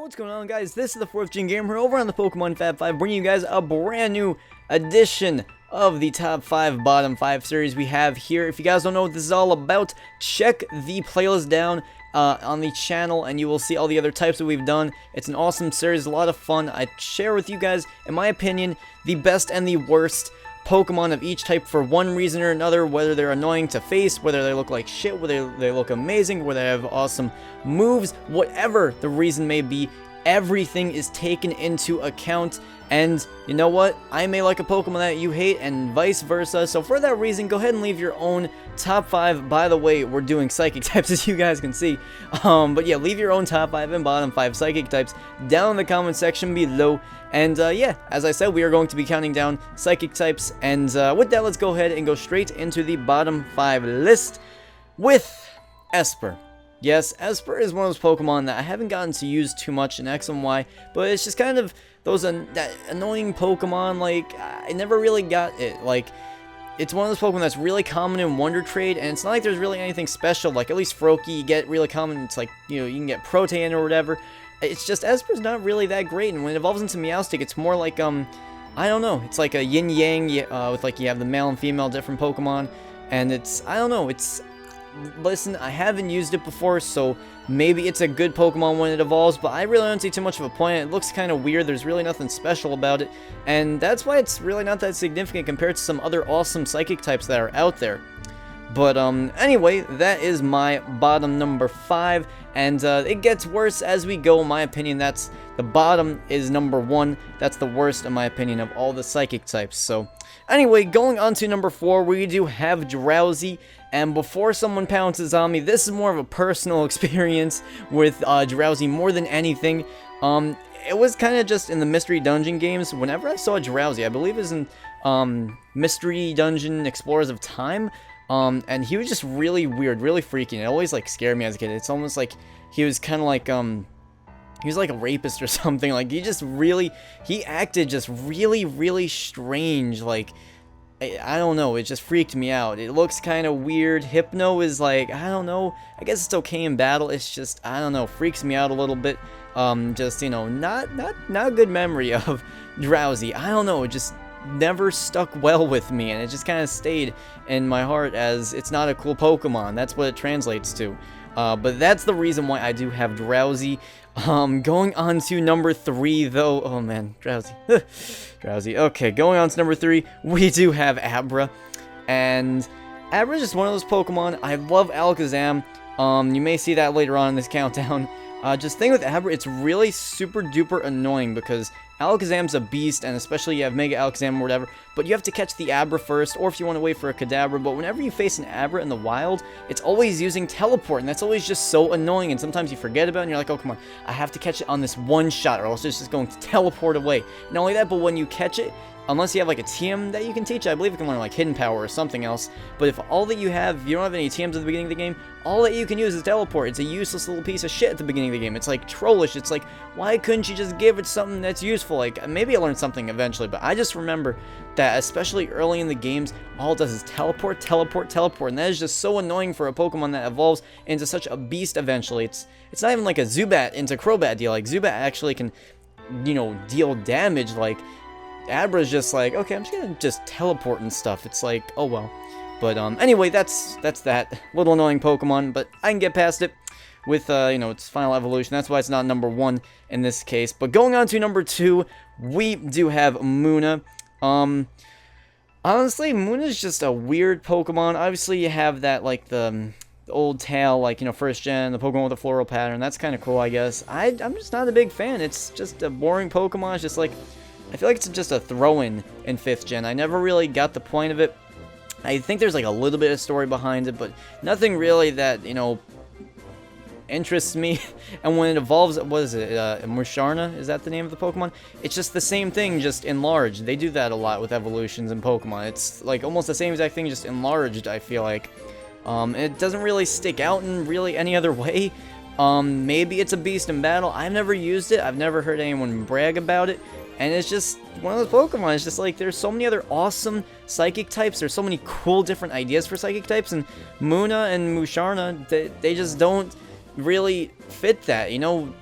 what's going on, guys? This is the 4thGenGamer over on the Pokemon Fab 5, bringing you guys a brand new edition of the top 5 bottom 5 series we have here. If you guys don't know what this is all about, check the playlist down on the channel and you will see all the other types that we've done. It's an awesome series, a lot of fun. I share with you guys, in my opinion, the best and the worst Pokemon of each type for one reason or another, whether they're annoying to face, whether they look like shit, whether they look amazing, whether they have awesome moves, whatever the reason may be, everything is taken into account. And you know what? I may like a Pokemon that you hate and vice versa. So for that reason, go ahead and leave your own top 5. By the way, we're doing psychic types as you guys can see. But yeah, leave your own top 5 and bottom 5 psychic types down in the comment section below. And yeah, as I said, we are going to be counting down psychic types. And with that, let's go ahead and go straight into the bottom 5 list with Esper. Yes, Esper is one of those Pokemon that I haven't gotten to use too much in X and Y, but it's just kind of those that annoying Pokemon. Like, I never really got it. Like, it's one of those Pokemon that's really common in Wonder Trade, and it's not like there's really anything special. Like, at least Froakie, you get really common. It's like, you know, you can get Protean or whatever. It's just Esper's not really that great, and when it evolves into Meowstic, it's more like, I don't know, it's like a yin-yang, with like, you have the male and female different Pokemon, and it's, I don't know, it's, listen, I haven't used it before, so maybe it's a good Pokemon when it evolves, but I really don't see too much of a point. It looks kind of weird, there's really nothing special about it, and that's why it's really not that significant compared to some other awesome Psychic types that are out there. But anyway, that is my bottom number 5, and it gets worse as we go. In my opinion, that's the bottom is number 1. That's the worst, in my opinion, of all the Psychic types. So anyway, going on to number 4, we do have Drowsy. And before someone pounces on me, this is more of a personal experience with Drowsy more than anything. It was kind of just in the Mystery Dungeon games. Whenever I saw Drowsy, I believe it was in Mystery Dungeon Explorers of Time. And he was just really weird, really freaky. It always like scared me as a kid. It's almost like he was kind of like he was like a rapist or something. Like he acted just really strange. Like, I don't know, it just freaked me out. It looks kind of weird. Hypno is like, I don't know, I guess it's okay in battle. It's just, I don't know, freaks me out a little bit. Just, you know, not a good memory of Drowsy. I don't know, it just never stuck well with me, and it just kind of stayed in my heart as it's not a cool Pokemon. That's what it translates to. But that's the reason why I do have Drowsy. Going on to number 3, though. Oh man, Drowsy. Drowsy. Okay, going on to number 3, we do have Abra. And Abra is just one of those Pokemon. I love Alakazam. You may see that later on in this countdown. Just thing with Abra, it's really super duper annoying because Alakazam's a beast, and especially you have Mega Alakazam or whatever, but you have to catch the Abra first, or if you want to wait for a Kadabra. But whenever you face an Abra in the wild, it's always using Teleport, and that's always just so annoying, and sometimes you forget about it, and you're like, oh, come on, I have to catch it on this one shot, or else it's just going to teleport away. Not only that, but when you catch it, unless you have like a TM that you can teach, I believe you can learn like Hidden Power or something else, but if all that you have, you don't have any TMs at the beginning of the game, all that you can use is Teleport. It's a useless little piece of shit at the beginning of the game. It's like trollish. It's like, why couldn't you just give it something that's useful? Like, maybe I learned something eventually, but I just remember that especially early in the games, all it does is Teleport, Teleport, Teleport, and that is just so annoying for a Pokemon that evolves into such a beast eventually. It's not even like a Zubat into Crobat deal. Like, Zubat actually can, you know, deal damage. Like, Abra's just like, okay, I'm just gonna just teleport and stuff. It's like, oh well. But anyway, that's that little annoying Pokemon, but I can get past it with you know, its final evolution. That's why it's not number 1 in this case. But going on to number 2, we do have Munna. Honestly, Munna's just a weird Pokemon. Obviously, you have that like the old tail, like, you know, first gen, the Pokemon with a floral pattern. That's kind of cool, I guess. I'm just not a big fan. It's just a boring Pokemon. It's just like, I feel like it's just a throw-in 5th gen. I never really got the point of it. I think there's like a little bit of story behind it, but nothing really that, you know, interests me. And when it evolves, what is it, Musharna? Is that the name of the Pokemon? It's just the same thing, just enlarged. They do that a lot with evolutions in Pokemon. It's like almost the same exact thing, just enlarged, I feel like. It doesn't really stick out in really any other way. Maybe it's a beast in battle. I've never used it. I've never heard anyone brag about it. And it's just one of those Pokemon. It's just like, there's so many other awesome Psychic types. There's so many cool different ideas for Psychic types. And Munna and Musharna, they just don't really fit that. You know,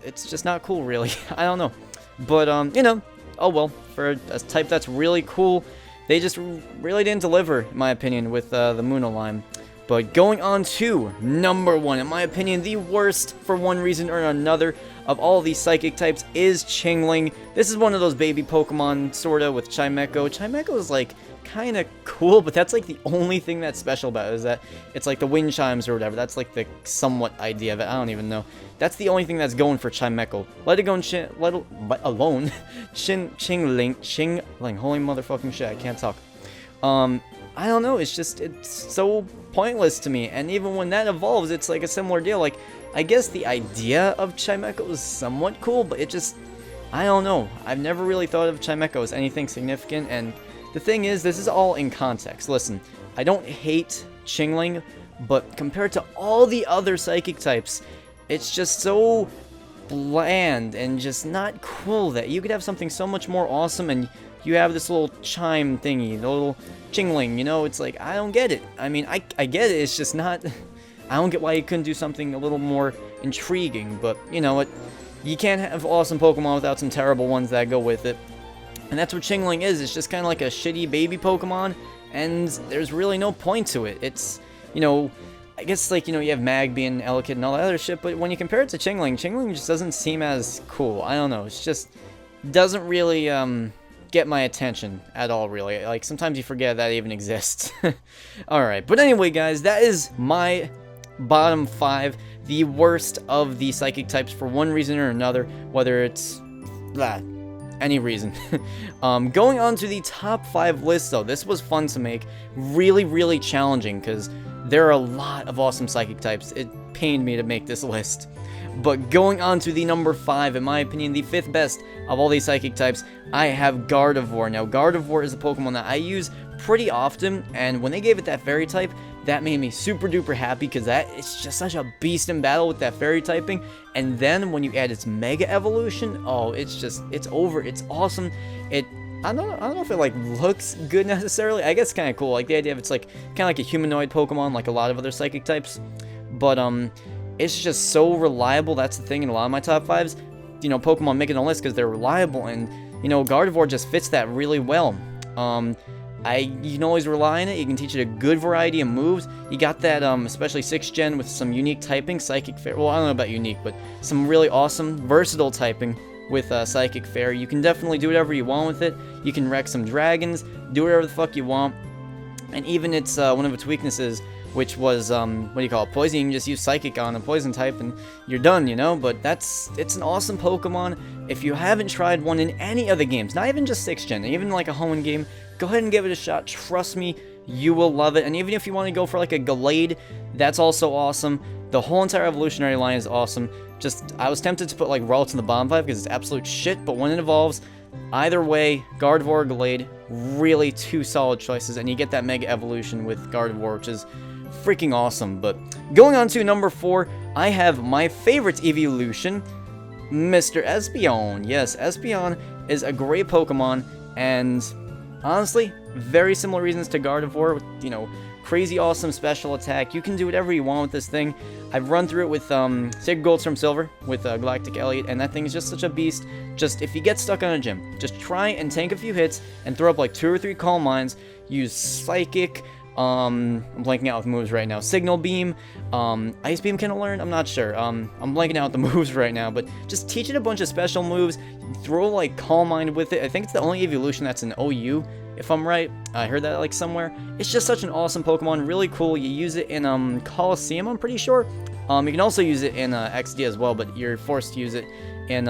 it's just not cool, really. I don't know. But, you know, oh well, for a type that's really cool, they just really didn't deliver, in my opinion, with the Moonolime. But going on to number 1, in my opinion, the worst for one reason or another of all these psychic types is Chingling. This is one of those baby Pokemon, sorta, with Chimecho. Chimecho is like kind of cool, but that's like the only thing that's special about it, is that it's like the wind chimes or whatever. That's like the somewhat idea of it. I don't even know. That's the only thing that's going for Chimecho. Let it go and alone. Chingling. Holy motherfucking shit, I can't talk. I don't know, it's so pointless to me, and even when that evolves, it's like a similar deal. Like, I guess the idea of Chimecho is somewhat cool, but it just, I don't know. I've never really thought of Chimecho as anything significant, and the thing is, this is all in context. Listen, I don't hate Chingling, but compared to all the other psychic types, it's just so bland and just not cool that you could have something so much more awesome, and you have this little chime thingy, the little Chingling, you know. It's like, I don't get it. I mean, I get it, it's just not, I don't get why you couldn't do something a little more intriguing, but you know what, you can't have awesome Pokemon without some terrible ones that go with it. And that's what Chingling is. It's just kind of like a shitty baby Pokemon, and there's really no point to it. It's, you know, I guess, like, you know, you have Magby and Elekid and all that other shit, but when you compare it to Chingling, Chingling just doesn't seem as cool. I don't know, it's just, doesn't really, get my attention at all, really. Like, sometimes you forget that even exists. Alright, but anyway, guys, that is my bottom 5, the worst of the psychic types for one reason or another, whether it's any reason. Going on to the top 5 list, though, this was fun to make, really challenging, because there are a lot of awesome psychic types. It pained me to make this list. But going on to the number 5, in my opinion, the 5th best of all these psychic types, I have Gardevoir. Now, Gardevoir is a Pokemon that I use pretty often, and when they gave it that fairy type, that made me super duper happy, because it's just such a beast in battle with that fairy typing. And then when you add its Mega Evolution, oh, it's over. It's awesome. I don't know if it like looks good necessarily. I guess it's kind of cool. Like the idea of it's like kind of like a humanoid Pokemon, like a lot of other psychic types. But it's just so reliable. That's the thing in a lot of my top 5s. You know, Pokemon making a list because they're reliable, and you know, Gardevoir just fits that really well. You can always rely on it. You can teach it a good variety of moves. You got that, especially 6th gen with some unique typing, Psychic Fairy. Well, I don't know about unique, but some really awesome, versatile typing with Psychic Fairy. You can definitely do whatever you want with it. You can wreck some dragons, do whatever the fuck you want. And even it's one of its weaknesses, which was, what do you call it, poison. You can just use Psychic on a poison type and you're done, you know? But it's an awesome Pokemon. If you haven't tried one in any of the games, not even just 6th gen, even like a home game, go ahead and give it a shot. Trust me, you will love it. And even if you want to go for like a Gallade, that's also awesome. The whole entire evolutionary line is awesome. Just, I was tempted to put like Ralts in the bottom 5 because it's absolute shit, but when it evolves, either way, Gardevoir or Gallade, really 2 solid choices, and you get that Mega Evolution with Gardevoir, which is freaking awesome. But going on to number 4, I have my favorite evolution, Mr. Espeon. Yes, Espeon is a great Pokemon, and honestly, very similar reasons to Gardevoir, with, you know, crazy awesome special attack. You can do whatever you want with this thing. I've run through it with Sacred Gold Storm Silver with Galactic Elliot, and that thing is just such a beast. Just, if you get stuck on a gym, just try and tank a few hits and throw up like 2 or 3 Calm Minds. Use Psychic, I'm blanking out with moves right now. Signal Beam, Ice Beam can it learn? I'm not sure. I'm blanking out with the moves right now, but just teach it a bunch of special moves. Throw like Calm Mind with it. I think it's the only evolution that's an OU, if I'm right. I heard that like somewhere. It's just such an awesome Pokemon, really cool. You use it in Coliseum, I'm pretty sure. You can also use it in XD as well, but you're forced to use it in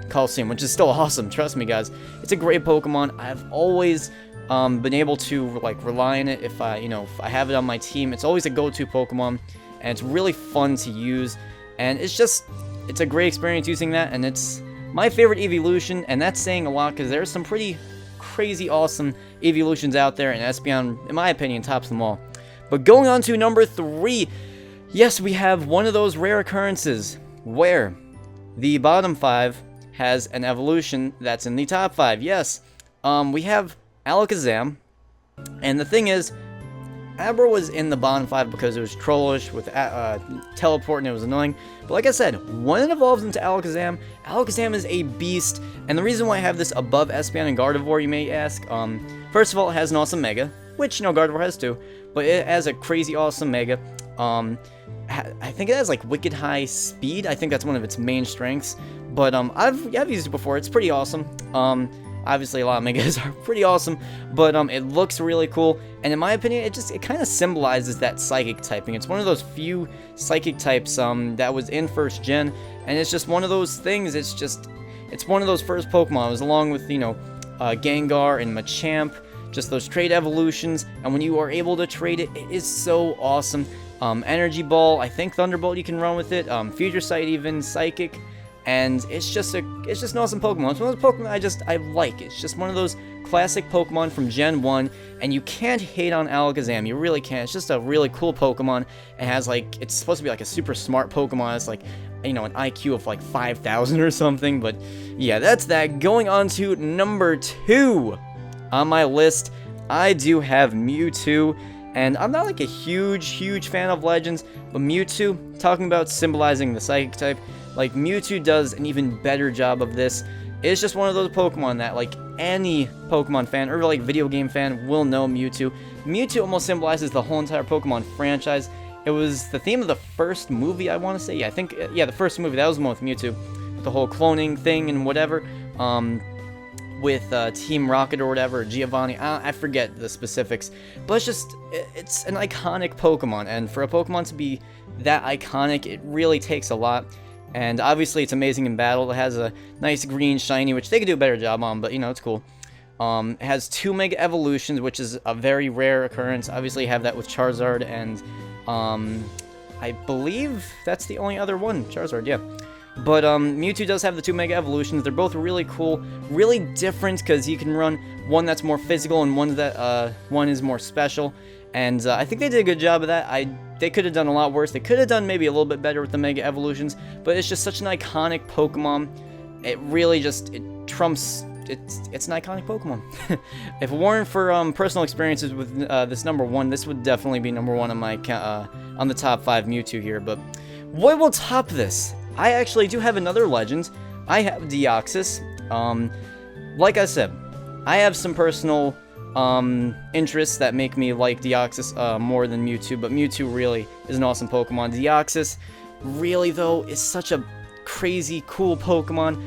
Coliseum, which is still awesome. Trust me, guys. It's a great Pokemon. I've always been able to like rely on it if I have it on my team. It's always a go-to Pokemon, and it's really fun to use, and it's a great experience using that, and it's my favorite evolution, and that's saying a lot because there's some pretty crazy awesome evolutions out there, and Espeon, in my opinion, tops them all. But going on to number 3, yes, we have one of those rare occurrences where the bottom 5 has an evolution that's in the top 5. Yes, we have Alakazam, and the thing is, Abra was in the bottom 5 because it was trollish with teleport and it was annoying. But like I said, when it evolves into Alakazam, Alakazam is a beast. And the reason why I have this above Esper and Gardevoir, you may ask, first of all, it has an awesome Mega, which, you know, Gardevoir has too. But it has a crazy awesome Mega. I think it has like wicked high speed. I think that's one of its main strengths. But I've used it before. It's pretty awesome. Obviously a lot of Megas are pretty awesome, but it looks really cool. And in my opinion, it kind of symbolizes that psychic typing. It's one of those few psychic types that was in first gen, and it's just one of those things. It's one of those first Pokemon. It was along with, you know, Gengar and Machamp, just those trade evolutions. And when you are able to trade it, it is so awesome. Energy Ball, I think Thunderbolt you can run with it. Future Sight, even Psychic. And it's just an awesome Pokemon. It's one of those Pokemon I like. It's just one of those classic Pokemon from Gen 1, and you can't hate on Alakazam. You really can't. It's just a really cool Pokemon. It has like, it's supposed to be like a super smart Pokemon. It's like, you know, an IQ of like 5,000 or something. But yeah, that's that. Going on to number 2 on my list, I do have Mewtwo. And I'm not like a huge fan of Legends, but Mewtwo, talking about symbolizing the Psychic type, like Mewtwo does an even better job of this. It's just one of those Pokemon that like any Pokemon fan or like video game fan will know Mewtwo. Mewtwo almost symbolizes the whole entire Pokemon franchise. It was the theme of the first movie, I want to say. Yeah, I think, yeah, the first movie, that was the one with Mewtwo. The whole cloning thing and whatever. With Team Rocket or whatever, Giovanni, I forget the specifics, but it's an iconic Pokemon, and for a Pokemon to be that iconic, it really takes a lot. And obviously it's amazing in battle. It has a nice green shiny, which they could do a better job on, but you know, it's cool. It has 2 Mega Evolutions, which is a very rare occurrence. Obviously you have that with Charizard, and I believe that's the only other one, Charizard, yeah. But Mewtwo does have the 2 Mega Evolutions. They're both really cool, really different, because you can run one that's more physical and one is more special. And I think they did a good job of that. They could have done a lot worse. They could have done maybe a little bit better with the Mega Evolutions, but it's just such an iconic Pokemon. It really just, it trumps, it's an iconic Pokemon. If it weren't for personal experiences with this number 1, this would definitely be number 1 on my on the top 5 Mewtwo here. But what will top this? I actually do have another Legend. I have Deoxys. Like I said, I have some personal interests that make me like Deoxys more than Mewtwo, but Mewtwo really is an awesome Pokemon. Deoxys, really though, is such a crazy cool Pokemon.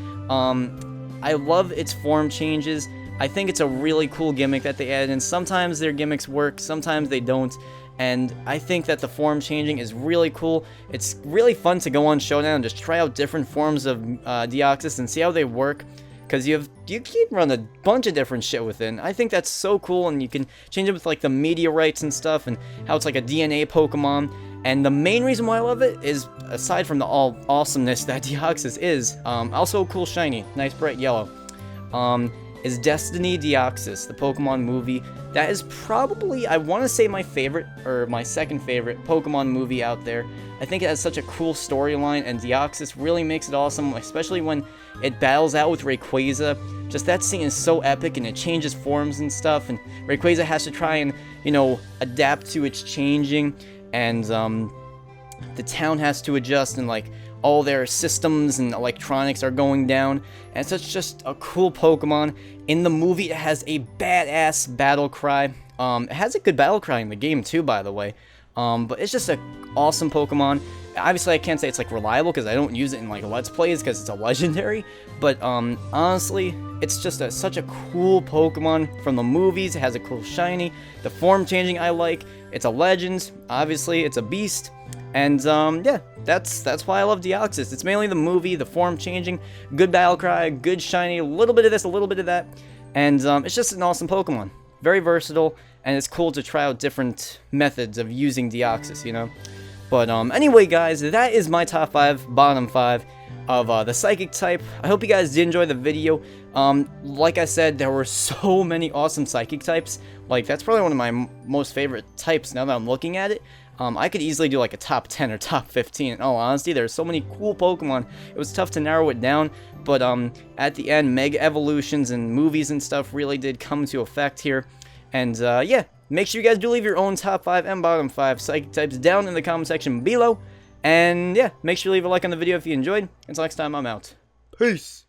I love its form changes. I think it's a really cool gimmick that they added, and sometimes their gimmicks work, sometimes they don't. And I think that the form changing is really cool. It's really fun to go on Showdown and just try out different forms of Deoxys and see how they work. Because you can run a bunch of different shit with it. I think that's so cool, and you can change it with like the meteorites and stuff, and how it's like a DNA Pokemon. And the main reason why I love it is, aside from the awesomeness that Deoxys is, also a cool shiny, nice bright yellow, is Destiny Deoxys, the Pokemon movie. That is probably, I want to say, my favorite, or my second favorite Pokemon movie out there. I think it has such a cool storyline, and Deoxys really makes it awesome, especially when it battles out with Rayquaza. Just that scene is so epic, and it changes forms and stuff, and Rayquaza has to try and, you know, adapt to its changing, and the town has to adjust, and like all their systems and electronics are going down, and it's just a cool Pokemon. In the movie, it has a badass battle cry. It has a good battle cry in the game too, by the way. But it's just an awesome Pokemon. Obviously, I can't say it's like reliable because I don't use it in like Let's Plays because it's a legendary. But honestly, it's just such a cool Pokemon from the movies. It has a cool shiny. The form changing I like. It's a legend. Obviously, it's a beast. And yeah, that's why I love Deoxys. It's mainly the movie, the form changing, good battle cry, good shiny, a little bit of this, a little bit of that. And it's just an awesome Pokemon. Very versatile, and it's cool to try out different methods of using Deoxys, you know? But anyway, guys, that is my top 5, bottom 5 of the Psychic type. I hope you guys did enjoy the video. Like I said, there were so many awesome Psychic types. Like, that's probably one of my most favorite types now that I'm looking at it. I could easily do like a top 10 or top 15. In all honesty, there's so many cool Pokemon. It was tough to narrow it down, but at the end, Mega Evolutions and movies and stuff really did come to effect here. And yeah, make sure you guys do leave your own top 5 and bottom 5 psychic types down in the comment section below. And yeah, make sure you leave a like on the video if you enjoyed. Until next time, I'm out. Peace.